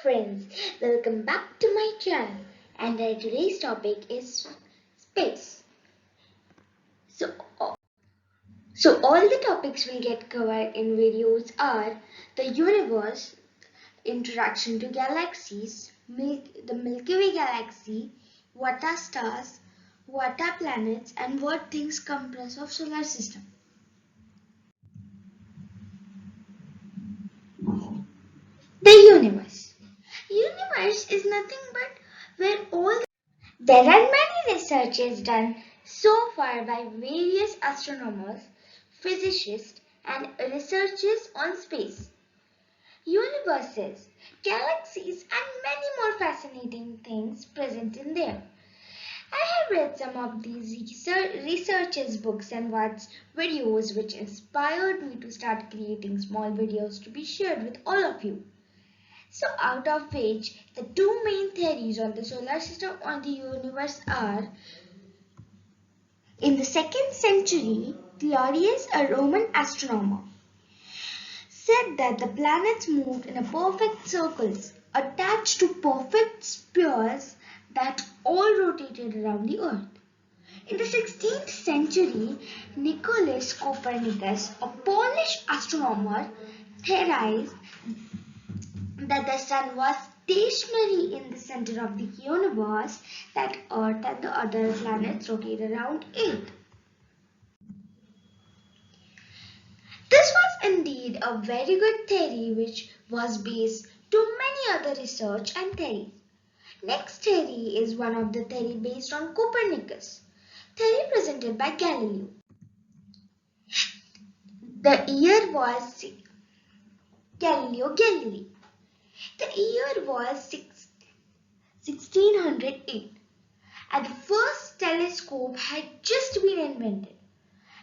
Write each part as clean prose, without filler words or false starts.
friends, welcome back to my channel, and today's topic is space. So, so all the topics we'll get covered in videos are the universe, introduction to galaxies, the Milky Way galaxy, what are stars, what are planets, and what things comprise of solar system. The universe. Universe is nothing but where all there are many researches done so far by various astronomers, physicists, and researchers on space, universes, galaxies, and many more fascinating things present in there. I have read some of these researchers' books and watched videos which inspired me to start creating small videos to be shared with all of you. So out of which the two main theories on the solar system or the universe are: in the 2nd century, Claudius, a Roman astronomer, said that the planets moved in a perfect circles attached to perfect spheres that all rotated around the earth. In the 16th century, Nicholas Copernicus, a Polish astronomer, theorized that the sun was stationary in the center of the universe, that Earth and the other planets rotate around it. This was indeed a very good theory which was based to many other research and theories. Next theory is one of the theory based on Copernicus, theory presented by Galileo. The year was Galileo Galilei. The year was 1608, and the first telescope had just been invented,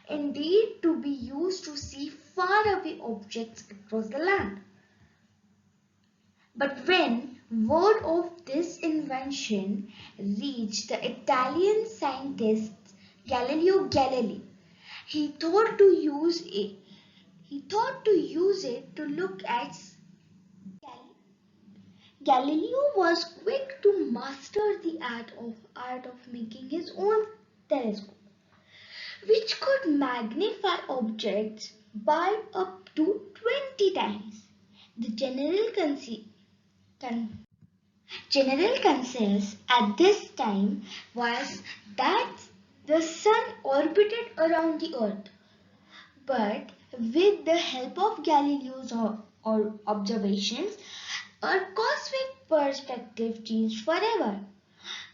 indeed to be used to see faraway objects across the land. But when word of this invention reached the Italian scientist Galileo Galilei, he thought to use it to look at. Galileo was quick to master the art of making his own telescope, which could magnify objects by up to 20 times. The general consensus at this time was that the sun orbited around the earth, but with the help of Galileo's observations, our cosmic perspective changed forever.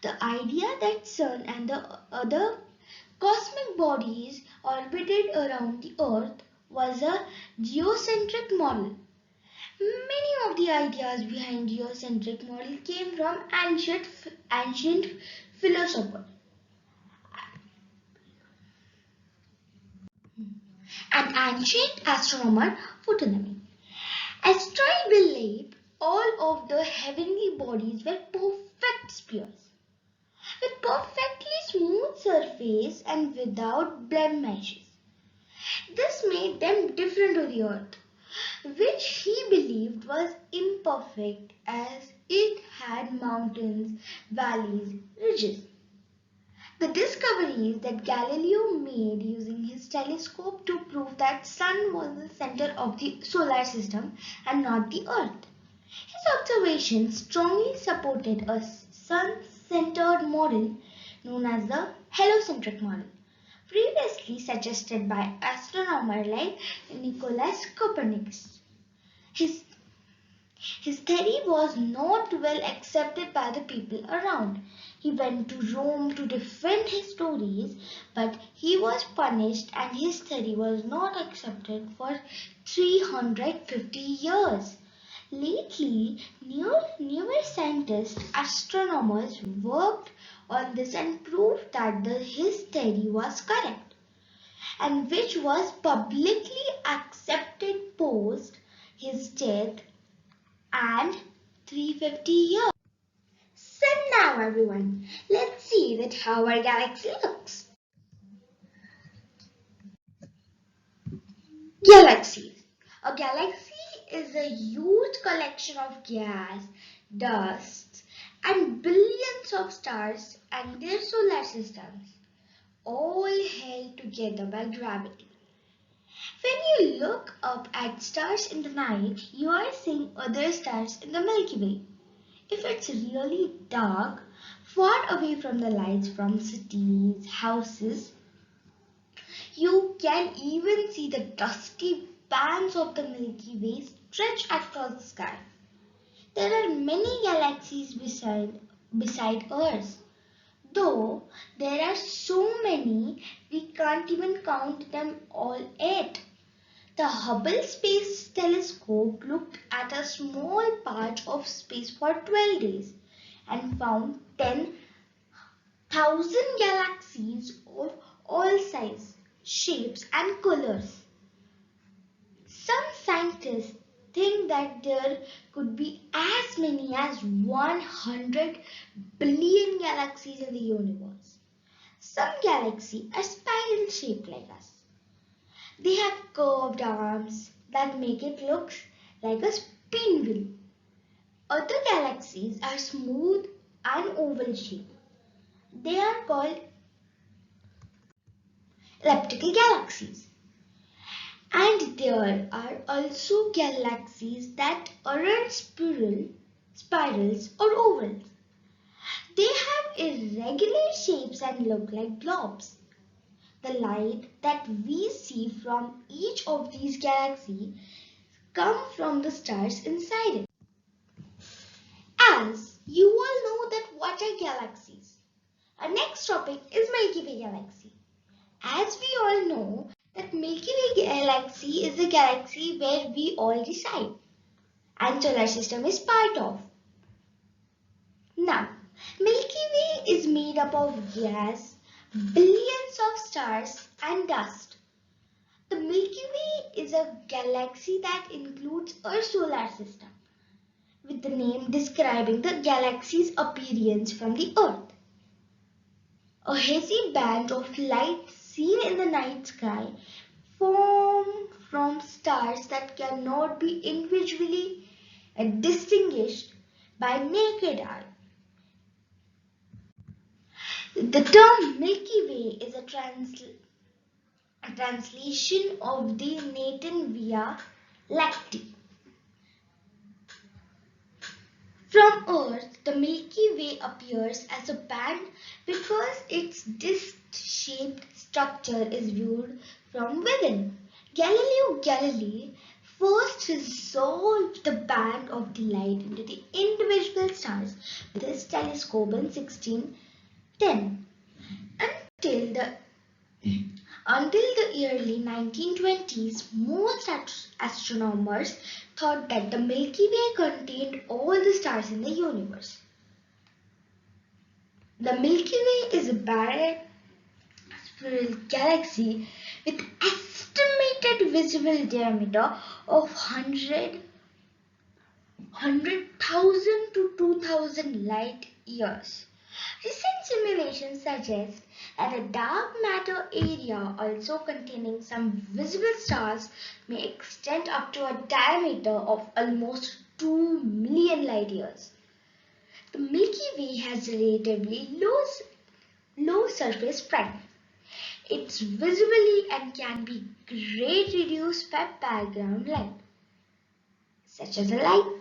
The idea that sun and the other cosmic bodies orbited around the earth was a geocentric model. Many of the ideas behind geocentric model came from ancient philosophers and ancient astronomer Ptolemy. Asteroid believed all of the heavenly bodies were perfect spheres with perfectly smooth surface and without blemishes. This made them different to the earth, which he believed was imperfect as it had mountains, valleys, ridges. The discoveries that Galileo made using his telescope to prove that sun was the center of the solar system and not the earth. His observations strongly supported a sun-centered model known as the heliocentric model, previously suggested by astronomers like Nicholas Copernicus. His theory was not well accepted by the people around. He went to Rome to defend his stories, but he was punished and his theory was not accepted for 350 years. Lately, newer scientists, astronomers worked on this and proved that his theory was correct, and which was publicly accepted post his death and 350 years. So now everyone, let's see that how our galaxy looks. Galaxies. A galaxy is a huge collection of gas, dust, and billions of stars and their solar systems, all held together by gravity. When you look up at stars in the night, you are seeing other stars in the Milky Way. If it's really dark, far away from the lights from cities, houses, you can even see the dusty bands of the Milky Way stretch across the sky. There are many galaxies beside Earth. Though there are so many, we can't even count them all yet. The Hubble Space Telescope looked at a small part of space for 12 days and found 10,000 galaxies of all sizes, shapes and colors. Some scientists think that there could be as many as 100 billion galaxies in the universe. Some galaxies are spiral shaped like us. They have curved arms that make it look like a spin wheel. Other galaxies are smooth and oval shaped. They are called elliptical galaxies. And there are also galaxies that aren't spirals or ovals. They have irregular shapes and look like blobs. The light that we see from each of these galaxies comes from the stars inside it. As you all know that what are galaxies? Our next topic is Milky Way galaxy. As we all know that Milky Way galaxy is the galaxy where we all reside and solar system is part of. Now, Milky Way is made up of gas, billions of stars and dust. The Milky Way is a galaxy that includes our solar system, with the name describing the galaxy's appearance from the Earth. A hazy band of light seen in the night sky formed from stars that cannot be individually distinguished by naked eye. The term Milky Way is a translation of the Latin Via Lactea. From Earth, the Milky Way appears as a band because its disc-shaped structure is viewed from within. Galileo Galilei first resolved the band of the light into the individual stars with his telescope in 1610. Until the early 1920s, most astronomers thought that the Milky Way contained all the stars in the universe. The Milky Way is a barren spiral galaxy with estimated visible diameter of 100,000 to 2,000 light years. Recent simulations suggest that a dark matter area also containing some visible stars may extend up to a diameter of almost 2 million light years. The Milky Way has relatively low surface brightness. It's visibly and can be greatly reduced by background light, such as light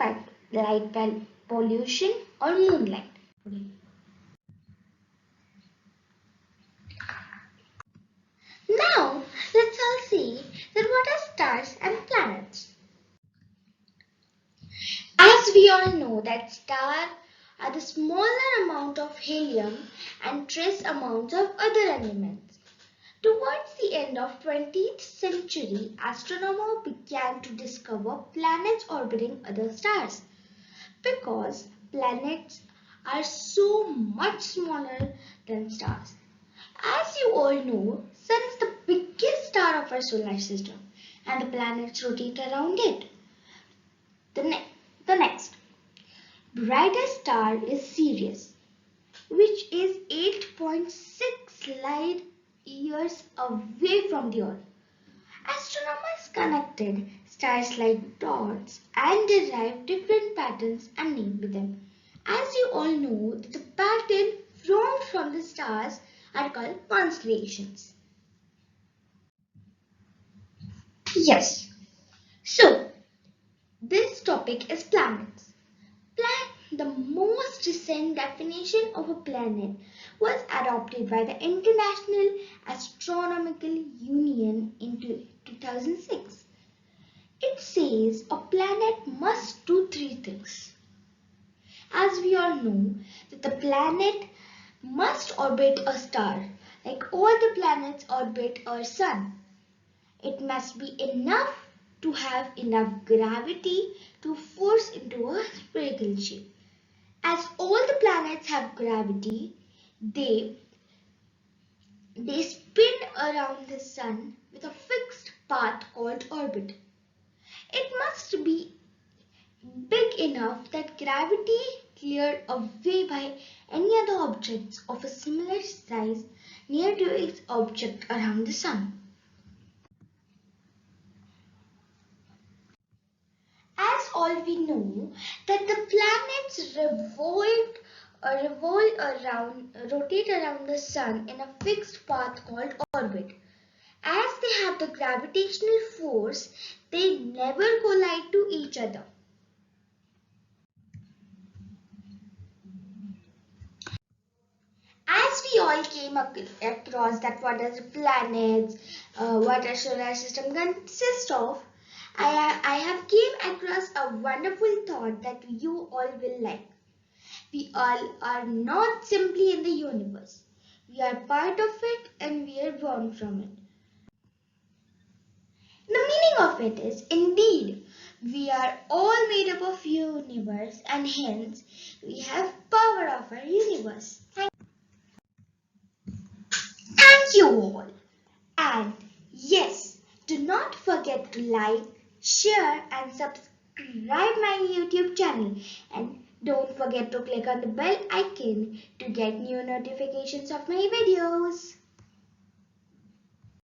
pollution or moonlight. Now, let's all see that what are stars and planets. As we all know that stars are the smaller amount of helium and trace amounts of other elements. Towards the end of 20th century, astronomers began to discover planets orbiting other stars because planets are so much smaller than stars. As you all know, Sun is the biggest star of our solar system and the planets rotate around it. The next brightest star is Sirius, which is 8.6 light years away from the Earth. Astronomers connected stars like dots and derive different patterns and name them. As you all know, the pattern formed from the stars are called constellations. Yes. So, this topic is planets. The most recent definition of a planet was adopted by the International Astronomical Union in 2006. It says a planet must do three things. As we all know, that the planet must orbit a star, like all the planets orbit our sun. It must be enough to have enough gravity to force into a spherical shape. As all the planets have gravity, they spin around the sun with a fixed path called orbit. It must be big enough that gravity cleared away by any other objects of a similar size near to its object around the sun. As all we know that the planets rotate around the sun in a fixed path called orbit. As they have the gravitational force, they never collide to each other. As we all came across that what are the planets, what a solar system consists of, I have came across a wonderful thought that you all will like. We all are not simply in the universe. We are part of it and we are born from it. The meaning of it is, indeed, we are all made up of universe and hence we have power of our universe. Thank you all. And yes, do not forget to like, share and subscribe my YouTube channel. And don't forget to click on the bell icon to get new notifications of my videos.